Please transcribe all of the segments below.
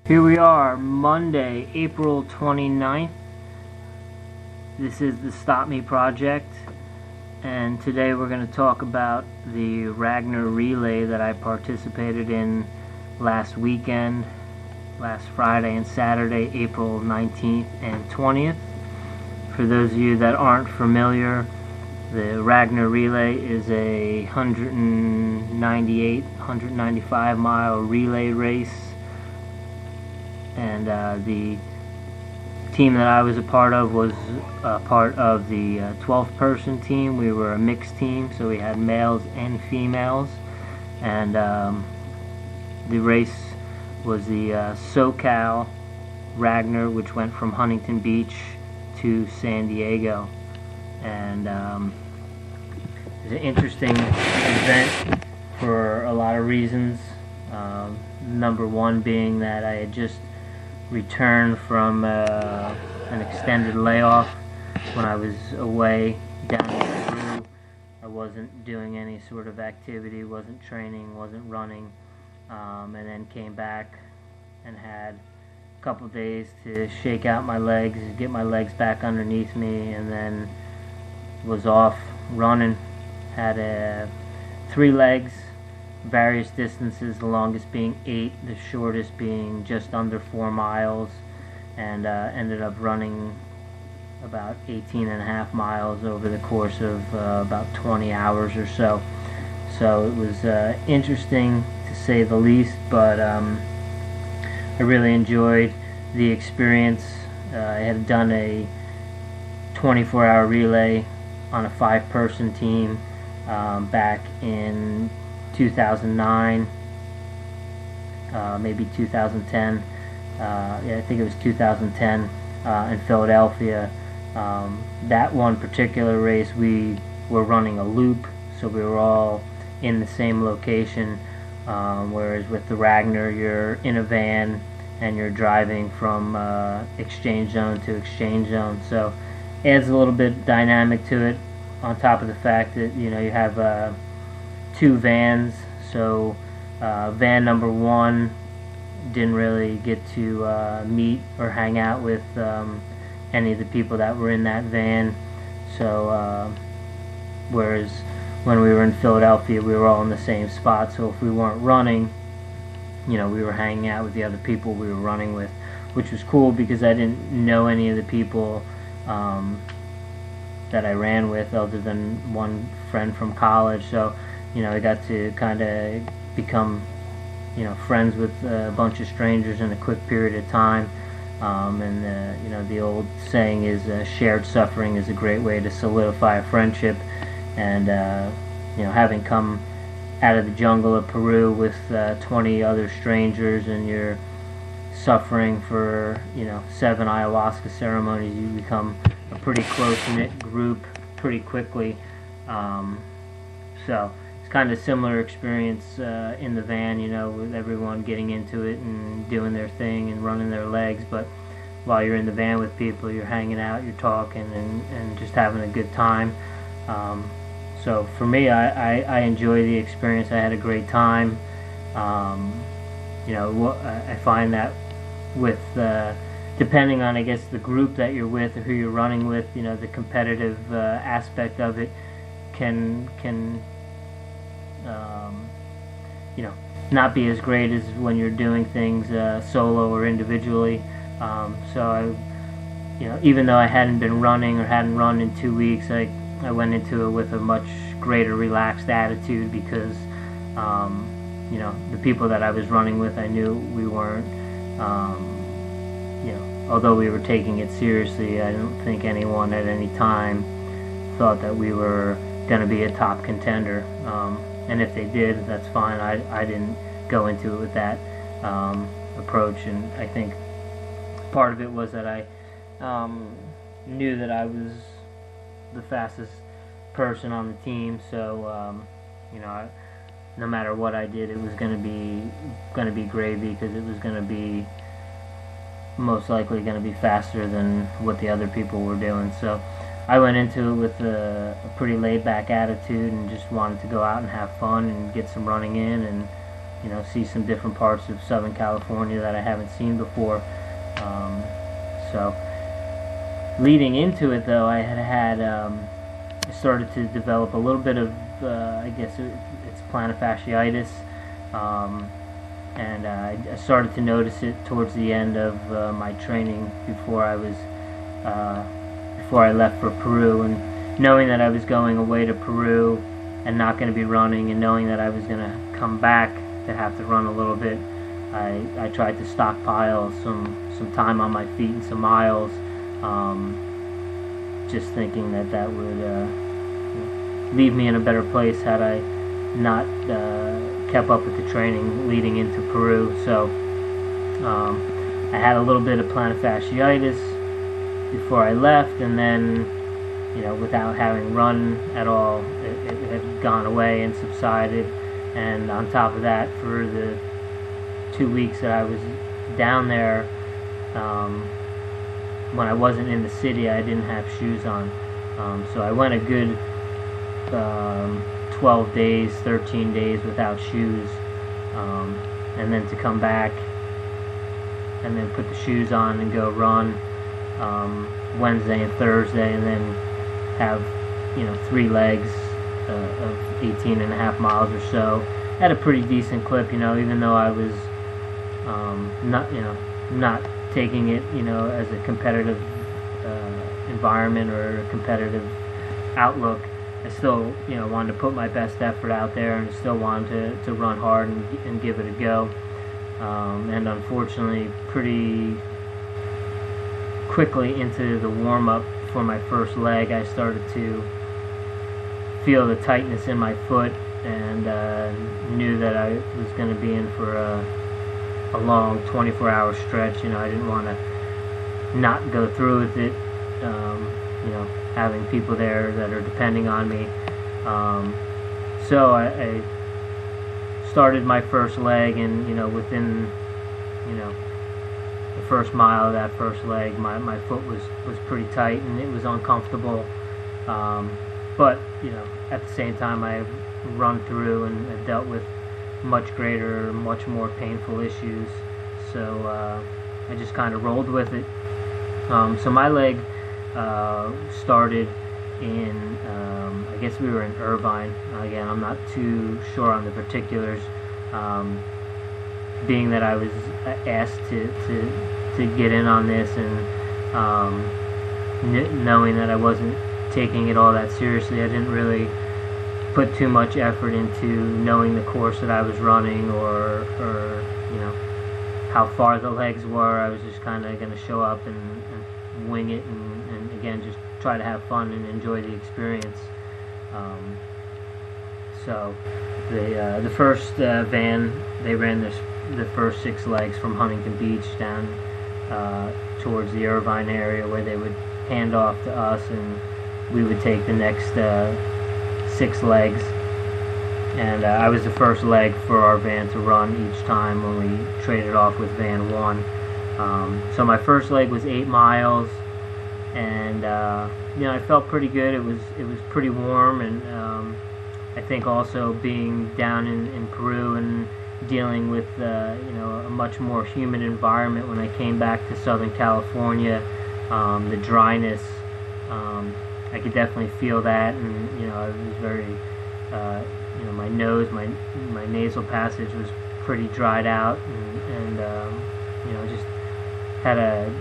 Here we are, Monday, April 29th. This is the Stop Me project, and today we're going to talk about the Ragnar relay that I participated in last weekend, last Friday and Saturday, April 19th and 20th. For those of you that aren't familiar, the Ragnar relay is a 195 mile relay race. And the team that I was a part of was part of the 12-person team. We were a mixed team, so we had males and females. And the race was the SoCal Ragnar, which went from Huntington Beach to San Diego. And it's an interesting event for a lot of reasons. Number one being that I had just returned from an extended layoff when I was away down in Peru. I wasn't doing any sort of activity, wasn't training, wasn't running, and then came back and had a couple days to shake out my legs, get my legs back underneath me, and then was off running. Had 3 legs, various distances, the longest being 8, the shortest being just under 4 miles, and ended up running about 18.5 miles over the course of about 20 hours or so. So it was interesting to say the least, but I really enjoyed the experience. I had done a 24-hour relay on a 5-person team back in 2009, maybe 2010. Yeah, I think it was 2010 in Philadelphia. That one particular race, we were running a loop, so we were all in the same location. Whereas with the Ragnar, you're in a van and you're driving from exchange zone to exchange zone. So adds a little bit dynamic to it. On top of the fact that you have 2 vans, so van number 1 didn't really get to meet or hang out with any of the people that were in that van. So whereas when we were in Philadelphia, we were all in the same spot, so if we weren't running, we were hanging out with the other people we were running with, which was cool because I didn't know any of the people that I ran with other than one friend from college. So I got to kind of become, friends with a bunch of strangers in a quick period of time. And the old saying is shared suffering is a great way to solidify a friendship. And having come out of the jungle of Peru with 20 other strangers, and you're suffering for 7 ayahuasca ceremonies, you become a pretty close-knit group pretty quickly. So it's kind of similar experience in the van, with everyone getting into it and doing their thing and running their legs. But while you're in the van with people, you're hanging out, you're talking, and just having a good time. So for me, I enjoy the experience. I had a great time. I find that with depending on, I guess, the group that you're with or who you're running with, the competitive aspect of it can not be as great as when you're doing things solo or individually. So even though I hadn't been running or hadn't run in 2 weeks, I went into it with a much greater relaxed attitude because the people that I was running with, I knew we weren't although we were taking it seriously, I don't think anyone at any time thought that we were going to be a top contender. And if they did, that's fine. I didn't go into it with that approach, and I think part of it was that I knew that I was the fastest person on the team, so no matter what I did, it was going to be gravy, because it was going to be most likely going to be faster than what the other people were doing. So I went into it with a pretty laid-back attitude and just wanted to go out and have fun and get some running in, and see some different parts of Southern California that I haven't seen before. So leading into it, though, I started to develop a little bit of, I guess it's plantar fasciitis, and I started to notice it towards the end of my training before I left for Peru. And knowing that I was going away to Peru and not going to be running, and knowing that I was going to come back to have to run a little bit, I tried to stockpile some time on my feet and some miles, just thinking that would leave me in a better place had I not kept up with the training leading into Peru. So I had a little bit of plantar fasciitis before I left, and then without having run at all, it had gone away and subsided. And on top of that, for the 2 weeks that I was down there, when I wasn't in the city, I didn't have shoes on. So I went a good 12 days, 13 days without shoes. And then to come back and then put the shoes on and go run Wednesday and Thursday, and then have 3 legs of 18.5 miles or so at a pretty decent clip, even though I was not taking it as a competitive environment or a competitive outlook. I still wanted to put my best effort out there, and still wanted to run hard and give it a go. And unfortunately, pretty quickly into the warm-up for my first leg, I started to feel the tightness in my foot, and knew that I was going to be in for a long 24-hour stretch. I didn't want to not go through with it, having people there that are depending on me. So I started my first leg, and within the first mile of that first leg, my foot was pretty tight, and it was uncomfortable. But at the same time, I've run through and have dealt with much greater, much more painful issues. So I just kind of rolled with it. So my leg started in, I guess we were in Irvine. Again, I'm not too sure on the particulars, being that I was asked to get in on this, and knowing that I wasn't taking it all that seriously, I didn't really put too much effort into knowing the course that I was running, or how far the legs were. I was just kind of going to show up and wing it, and again, just try to have fun and enjoy the experience. So the first van, they ran the first 6 legs from Huntington Beach down towards the Irvine area, where they would hand off to us, and we would take the next 6 legs. And I was the first leg for our van to run each time when we traded off with van 1. So my first leg was 8 miles, and I felt pretty good. It was pretty warm, and I think also being down in Peru and dealing with a much more humid environment when I came back to Southern California, the dryness, I could definitely feel that, and I was very my nose, my nasal passage was pretty dried out, and just had a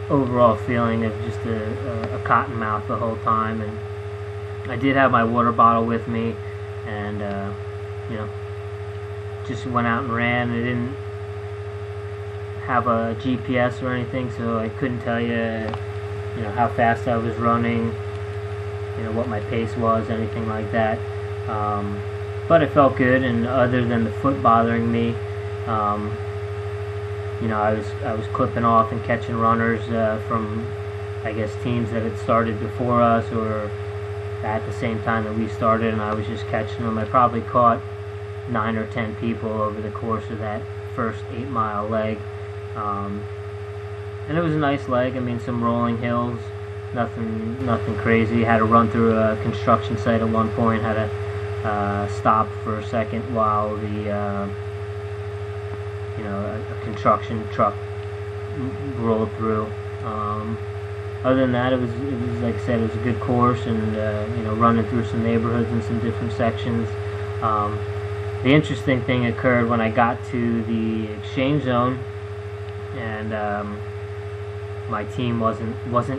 overall feeling of just a cotton mouth the whole time. And I did have my water bottle with me, and just went out and ran. I didn't have a GPS or anything, so I couldn't tell you how fast I was running, what my pace was, anything like that. But it felt good, and other than the foot bothering me, I was clipping off and catching runners from, I guess, teams that had started before us, or at the same time that we started, and I was just catching them. I probably caught 9 or 10 people over the course of that first 8-mile leg, and it was a nice leg. I mean, some rolling hills, nothing crazy. Had to run through a construction site at one point. Had to stop for a second while the construction truck rolled through. Other than that, it was like I said, it was a good course, and running through some neighborhoods and some different sections. The interesting thing occurred when I got to the exchange zone, and my team wasn't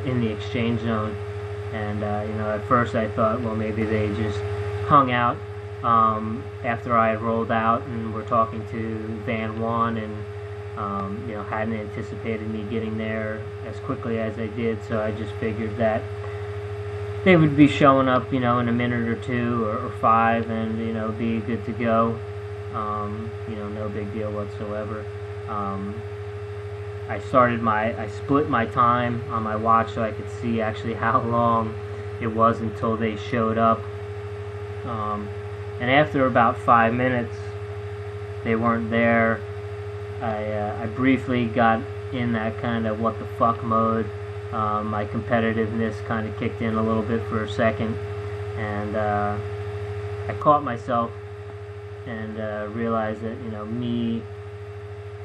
in the exchange zone, and at first I thought, well, maybe they just hung out after I had rolled out and were talking to Van 1, and hadn't anticipated me getting there as quickly as I did, so I just figured that they would be showing up, in a minute or two or 5, and be good to go. No big deal whatsoever. I split my time on my watch so I could see actually how long it was until they showed up. And after about 5 minutes, they weren't there. I briefly got in that kind of what the fuck mode. My competitiveness kind of kicked in a little bit for a second, and I caught myself and realized that me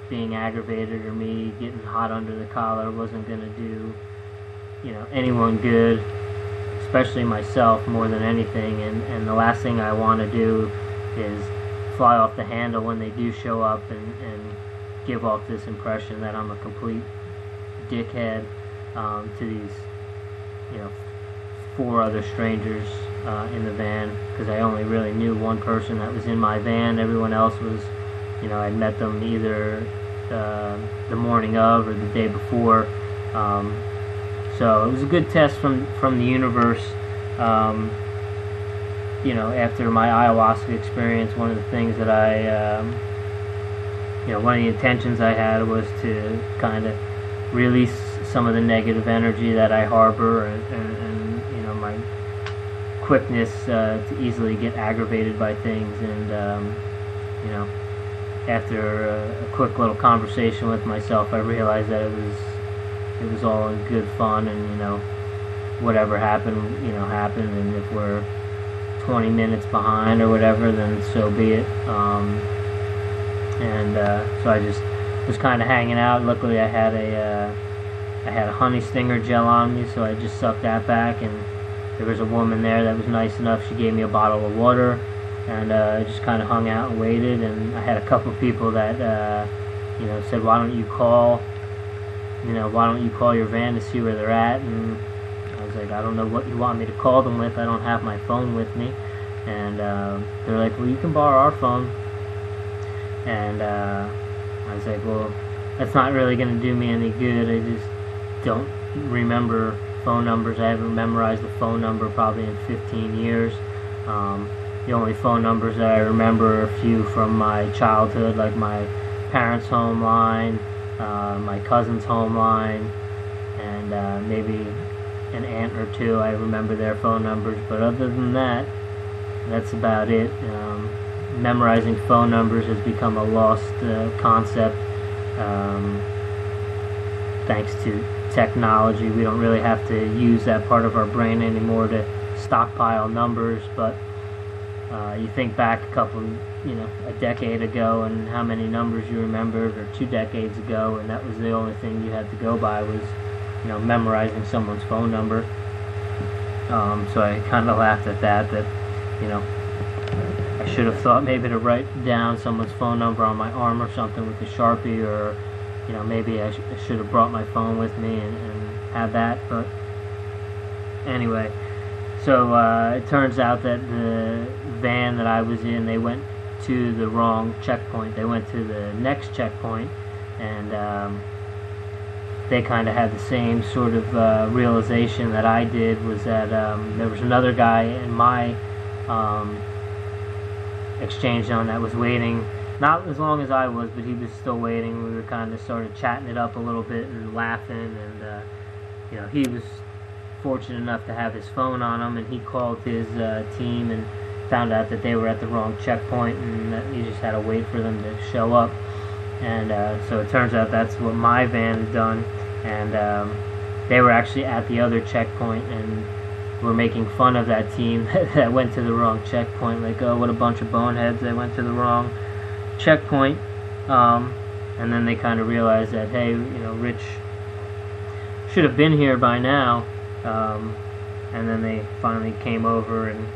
being aggravated or me getting hot under the collar wasn't going to do anyone good, especially myself more than anything. And the last thing I want to do is fly off the handle when they do show up and give off this impression that I'm a complete dickhead to these 4 other strangers in the van, because I only really knew one person that was in my van. Everyone else was, I'd met them either the morning of or the day before. So it was a good test from the universe. After my ayahuasca experience, one of the things that one of the intentions I had was to kind of release some of the negative energy that I harbor, and my quickness to easily get aggravated by things. And after a quick little conversation with myself, I realized that it was all in good fun, and whatever happened, happened, and if we're 20 minutes behind or whatever, then so be it. So I just was kind of hanging out. Luckily, I had a honey stinger gel on me, so I just sucked that back, and there was a woman there that was nice enough. She gave me a bottle of water, and I just kind of hung out and waited. And I had a couple of people that said, why don't you call your van to see where they're at? And I was like, I don't know what you want me to call them with. I don't have my phone with me. And they're like, well, you can borrow our phone. And I was like, well, that's not really going to do me any good. I just don't remember phone numbers. I haven't memorized the phone number probably in 15 years. The only phone numbers that I remember are a few from my childhood, like my parents' home line, my cousin's home line, and maybe an aunt or two. I remember their phone numbers, but other than that, that's about it. Memorizing phone numbers has become a lost concept. Thanks to technology, we don't really have to use that part of our brain anymore to stockpile numbers. But you think back a decade ago, and how many numbers you remembered, or 2 decades ago, and that was the only thing you had to go by was memorizing someone's phone number. So I kind of laughed at that I should have thought maybe to write down someone's phone number on my arm or something with a Sharpie, or maybe I should have brought my phone with me and had that. But anyway, so it turns out that the van that I was in, they went to the wrong checkpoint. They went to the next checkpoint, and they kind of had the same sort of realization that I did, was that there was another guy in my exchange zone that was waiting, not as long as I was, but he was still waiting. We were kind of sort of chatting it up a little bit and laughing, and he was fortunate enough to have his phone on him, and he called his team and found out that they were at the wrong checkpoint, and that he just had to wait for them to show up. And so it turns out that's what my van had done, and they were actually at the other checkpoint, and were making fun of that team that went to the wrong checkpoint, like, oh, what a bunch of boneheads, they went to the wrong checkpoint. and then they kind of realized that, hey, Rich should have been here by now, and then they finally came over and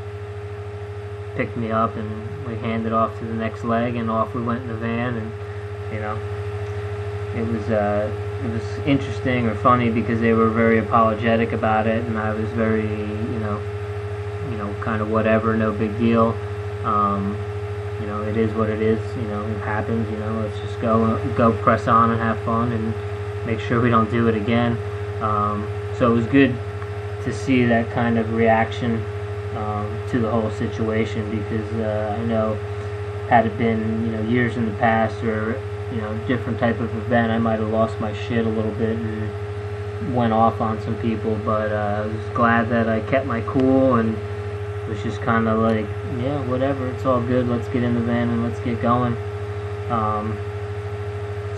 picked me up, and we handed off to the next leg, and off we went in the van. And it was interesting or funny because they were very apologetic about it, and I was very kind of whatever, no big deal. It is what it is. It happens. Let's just go press on and have fun and make sure we don't do it again. So it was good to see that kind of reaction to the whole situation, because I know had it been years in the past, or different type of event, I might have lost my shit a little bit and went off on some people. But I was glad that I kept my cool and was just kind of like, yeah, whatever, it's all good, let's get in the van and let's get going.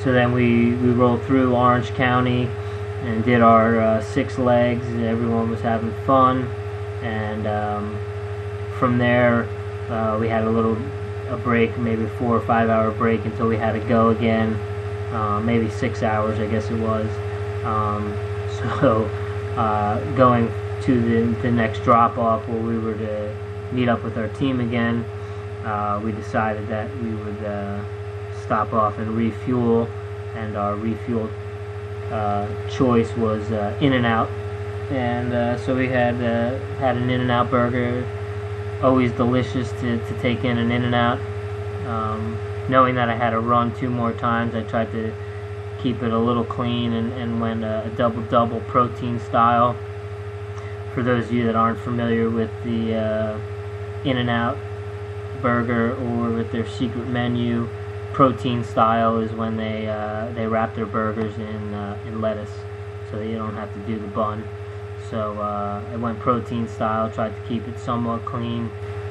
So then we rolled through Orange County and did our 6 legs. Everyone was having fun, and from there we had a break, maybe 4 or 5 hour break, until we had to go again. Maybe 6 hours, I guess it was. So going to the next drop off, where we were to meet up with our team again, we decided that we would stop off and refuel, and our refuel choice was In-N-Out. And so we had an In-N-Out burger. Always delicious to take in an In-N-Out. Knowing that I had to run 2 more times, I tried to keep it a little clean and went a double protein style. For those of you that aren't familiar with the In-N-Out burger or with their secret menu, protein style is when they wrap their burgers in lettuce, so you don't have to do the bun. So I went protein style, tried to keep it somewhat clean,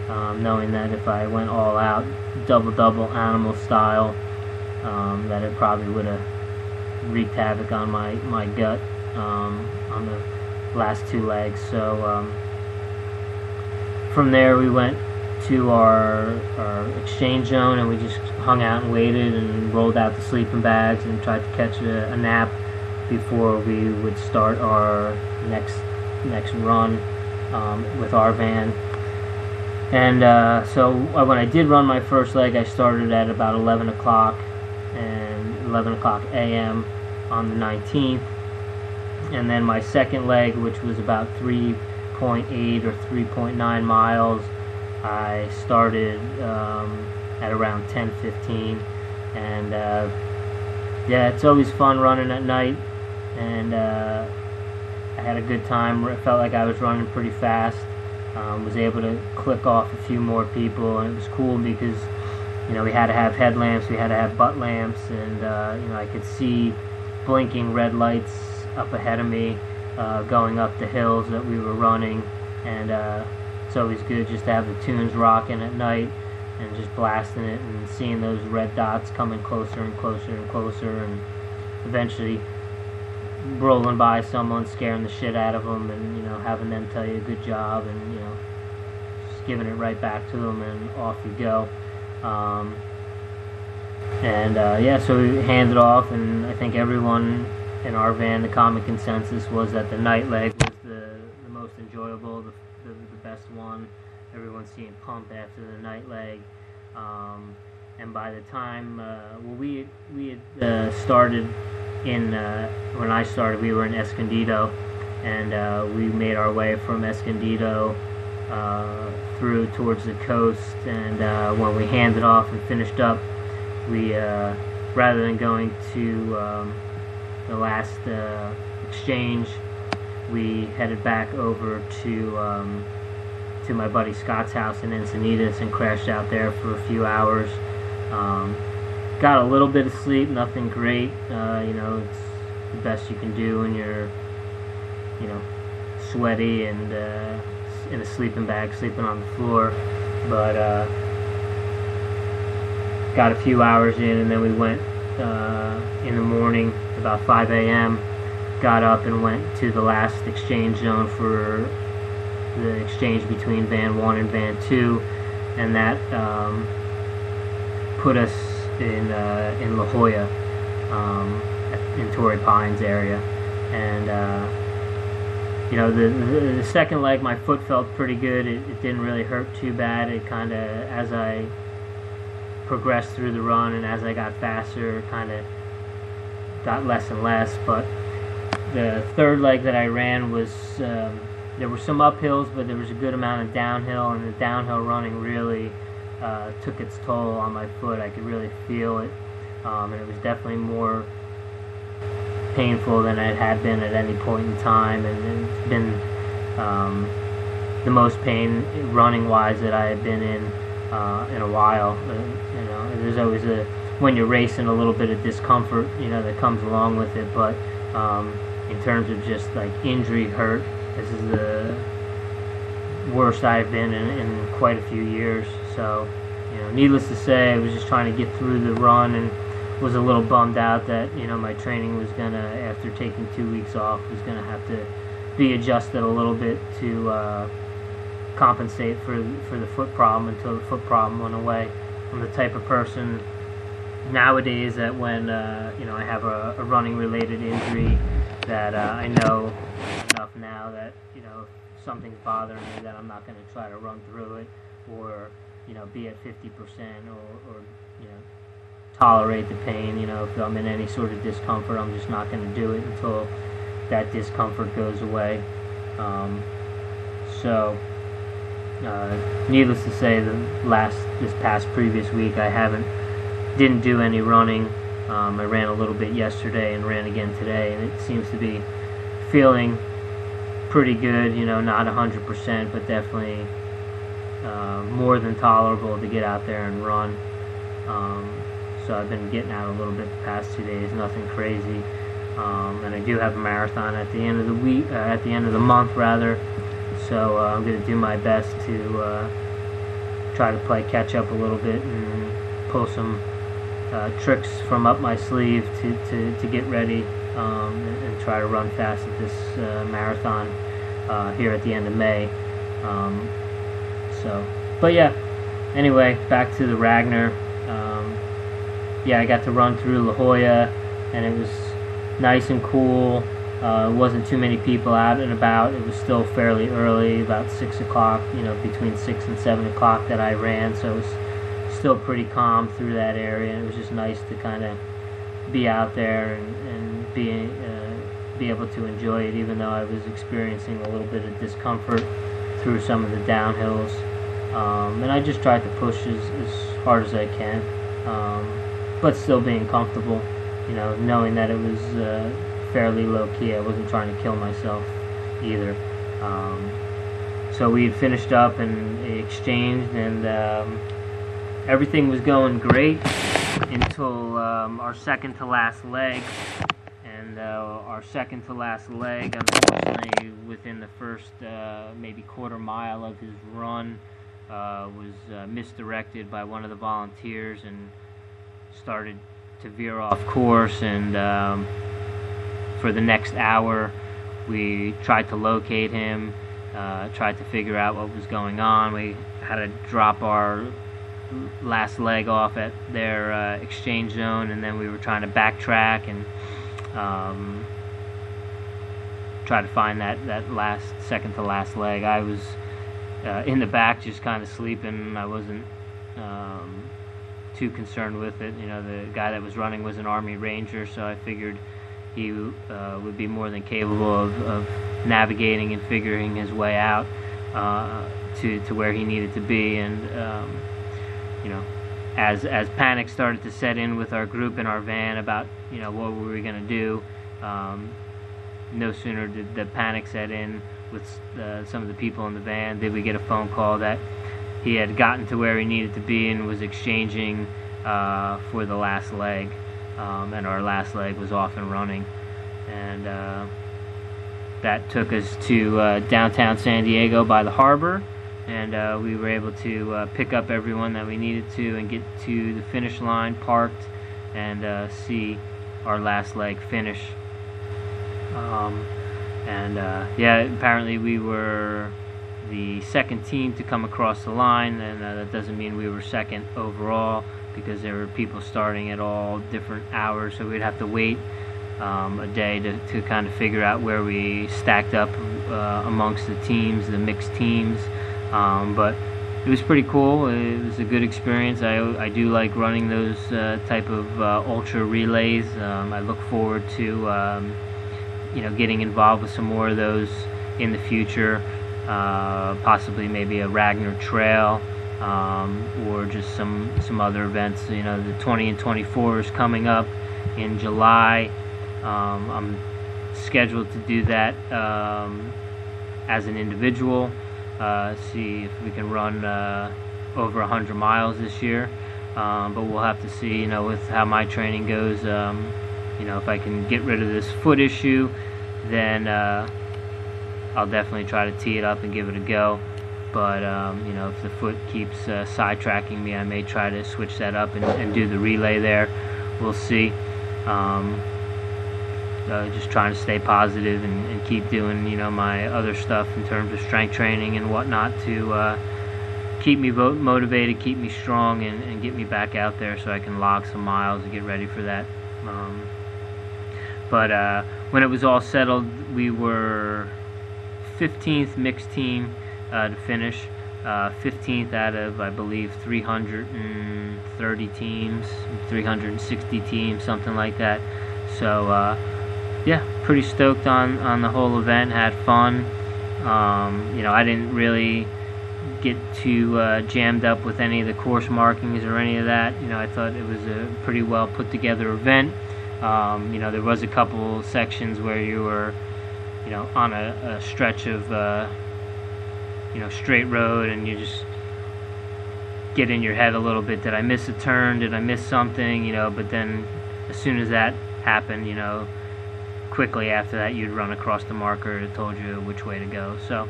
knowing that if I went all out double animal style, that it probably would have wreaked havoc on my gut on the last 2 legs. So from there we went to our exchange zone, and we just hung out and waited and rolled out the sleeping bags and tried to catch a nap before we would start our next run with our van. And so when I did run my first leg, I started at about 11 o'clock a.m. on the 19th. And then my second leg, which was about 3.8 or 3.9 miles, I started at around 10:15. And yeah, it's always fun running at night, and I had a good time. I felt like I was running pretty fast. Was able to click off a few more people, and it was cool because we had to have headlamps, we had to have butt lamps, and I could see blinking red lights up ahead of me going up the hills that we were running. And it's always good just to have the tunes rocking at night and just blasting it and seeing those red dots coming closer and closer and closer, and eventually rolling by someone, scaring the shit out of them, and having them tell you good job, and just giving it right back to them, and off you go. Yeah, so we handed off, and I think everyone in our van, the common consensus was that the night leg was the most enjoyable, the best one. Everyone's seeing pumped after the night leg. And by the time we had started when I started, we were in Escondido, and we made our way from Escondido through towards the coast. And when we handed off and finished up, we rather than going to the last exchange, we headed back over to my buddy Scott's house in Encinitas and crashed out there for a few hours. Got a little bit of sleep, nothing great. It's the best you can do when you're, sweaty and in a sleeping bag, sleeping on the floor. But got a few hours in, and then we went in the morning, about 5 a.m. Got up and went to the last exchange zone for the exchange between Van 1 and Van 2, and that put us in La Jolla. in Torrey Pines area. And you know, the second leg, my foot felt pretty good. It didn't really hurt too bad. It kind of, as I progressed through the run and as I got faster, kind of got less and less. But the third leg that I ran was, there were some uphills, but there was a good amount of downhill, and the downhill running really took its toll on my foot. I could really feel it, and it was definitely more painful than it had been at any point in time, and it's been the most pain running wise that I had been in a while. You know, there's always when you're racing, a little bit of discomfort, you know, that comes along with it, but in terms of just like injury hurt, this is the worst I've been in quite a few years. So, you know, needless to say, I was just trying to get through the run, and was a little bummed out that, you know, my training was gonna, after taking 2 weeks off, was gonna have to be adjusted a little bit to compensate for the foot problem until the foot problem went away. I'm the type of person nowadays that when you know, I have a running related injury, that I know enough now that, you know, if something's bothering me, that I'm not going to try to run through it, or, you know, be at 50%, or you know, tolerate the pain. You know, if I'm in any sort of discomfort, I'm just not going to do it until that discomfort goes away. So needless to say, this past previous week, I didn't do any running. I ran a little bit yesterday and ran again today, and it seems to be feeling pretty good. You know, not 100%, but definitely more than tolerable to get out there and run. So I've been getting out a little bit the past 2 days, nothing crazy. And I do have a marathon at the end of the week, at the end of the month rather. So I'm going to do my best to try to play catch up a little bit and pull some tricks from up my sleeve to get ready, and try to run fast at this marathon here at the end of May. But yeah, anyway, back to the Ragnar. Yeah, I got to run through La Jolla, and it was nice and cool. It wasn't too many people out and about. It was still fairly early, about 6 o'clock, you know, between 6 and 7 o'clock that I ran, so it was still pretty calm through that area. And it was just nice to kind of be out there and be able to enjoy it, even though I was experiencing a little bit of discomfort through some of the downhills. And I just tried to push as hard as I can, but still being comfortable, you know, knowing that it was fairly low-key. I wasn't trying to kill myself either. So we had finished up and exchanged, and everything was going great until our second to last leg. And our second to last leg, unfortunately, within the first maybe quarter mile of his run, was misdirected by one of the volunteers and started to veer off course. And for the next hour, we tried to locate him, tried to figure out what was going on. We had to drop our last leg off at their exchange zone, and then we were trying to backtrack and try to find that last second to last leg. I was in the back just kind of sleeping. I wasn't too concerned with it. You know, the guy that was running was an Army Ranger, so I figured he would be more than capable of navigating and figuring his way out to where he needed to be. And you know, as panic started to set in with our group in our van about, you know, what were we going to do, no sooner did the panic set in with some of the people in the van did we get a phone call that he had gotten to where he needed to be and was exchanging for the last leg. And our last leg was off and running, and that took us to downtown San Diego by the harbor, and we were able to pick up everyone that we needed to and get to the finish line, parked, and see our last leg finish. Yeah, apparently we were the second team to come across the line, and that doesn't mean we were second overall, because there were people starting at all different hours, so we'd have to wait a day to kind of figure out where we stacked up amongst the teams, the mixed teams. But it was pretty cool. It was a good experience. I do like running those type of ultra relays. I look forward to getting involved with some more of those in the future. Possibly maybe a Ragnar Trail, or just some other events. The 20 and 24 is coming up in July. I'm scheduled to do that as an individual. See if we can run over 100 miles this year, but we'll have to see, with how my training goes. If I can get rid of this foot issue, then I'll definitely try to tee it up and give it a go. But if the foot keeps sidetracking me, I may try to switch that up and do the relay there. We'll see. Just trying to stay positive and keep doing my other stuff in terms of strength training and whatnot to keep me motivated, keep me strong, and get me back out there so I can log some miles and get ready for that. But when it was all settled, we were 15th mixed team to finish, 15th out of, I believe, 330 teams, 360 teams, something like that. So yeah, pretty stoked on the whole event. Had fun. I didn't really get too jammed up with any of the course markings or any of that. I thought it was a pretty well put together event. There was a couple sections where you were on a stretch of straight road, and you just get in your head a little bit. Did I miss a turn? Did I miss something? But then as soon as that happened, quickly after that you'd run across the marker that told you which way to go. So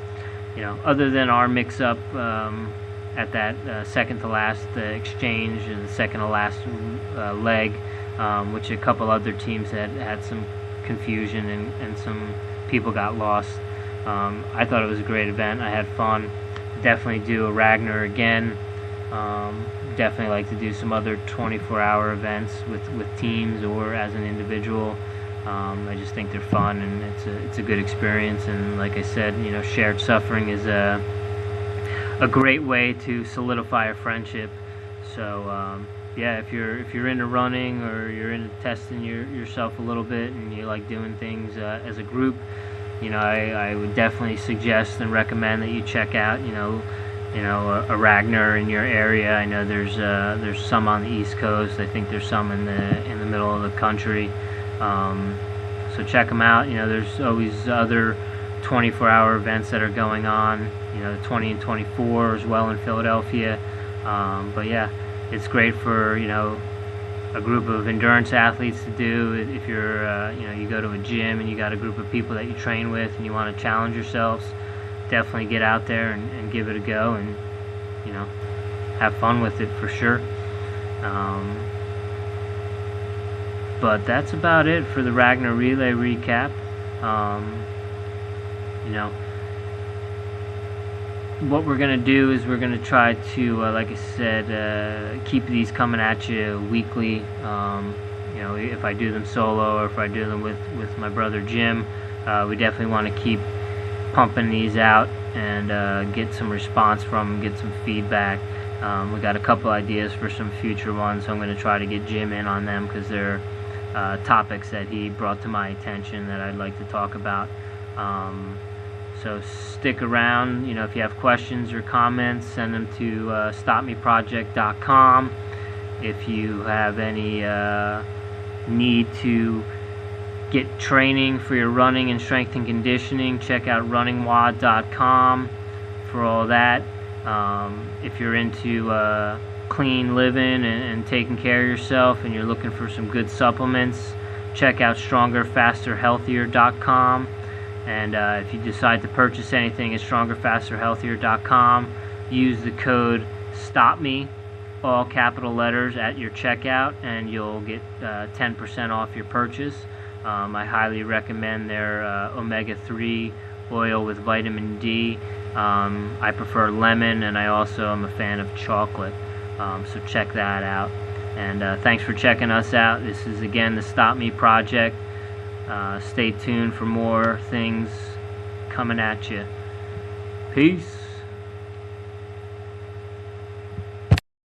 other than our mix-up at that second to last exchange, and the second to last leg, which a couple other teams had some confusion and some people got lost, I thought it was a great event. I had fun. Definitely do a Ragnar again. Definitely like to do some other 24-hour events with teams or as an individual. I just think they're fun, and it's a good experience. And like I said, shared suffering is a great way to solidify a friendship. So yeah, if you're into running, or you're into testing yourself a little bit, and you like doing things as a group, I would definitely suggest and recommend that you check out a Ragnar in your area. I know there's some on the East Coast. I think there's some in the middle of the country. So check them out. There's always other 24-hour events that are going on. The 20 and 24 as well in Philadelphia. But yeah, it's great for a group of endurance athletes to do. If you're you go to a gym and you got a group of people that you train with and you want to challenge yourselves, definitely get out there and give it a go, and have fun with it for sure. But that's about it for the Ragnar Relay recap. What we're going to do is we're going to try to, like I said, keep these coming at you weekly. If I do them solo or if I do them with my brother Jim, we definitely want to keep pumping these out and get some response from them, get some feedback. We got a couple ideas for some future ones, so I'm going to try to get Jim in on them, because they're topics that he brought to my attention that I'd like to talk about. So stick around. If you have questions or comments, send them to stopmeproject.com. If you have any need to get training for your running and strength and conditioning, check out runningwad.com for all that. If you're into clean living and taking care of yourself, and you're looking for some good supplements, check out strongerfasterhealthier.com. And if you decide to purchase anything at strongerfasterhealthier.com, use the code STOPME, all capital letters, at your checkout, and you'll get 10% off your purchase. I highly recommend their omega-3 oil with vitamin D. I prefer lemon, and I also am a fan of chocolate. So check that out. And thanks for checking us out. This is again the Stop Me Project. Stay tuned for more things coming at you. Peace.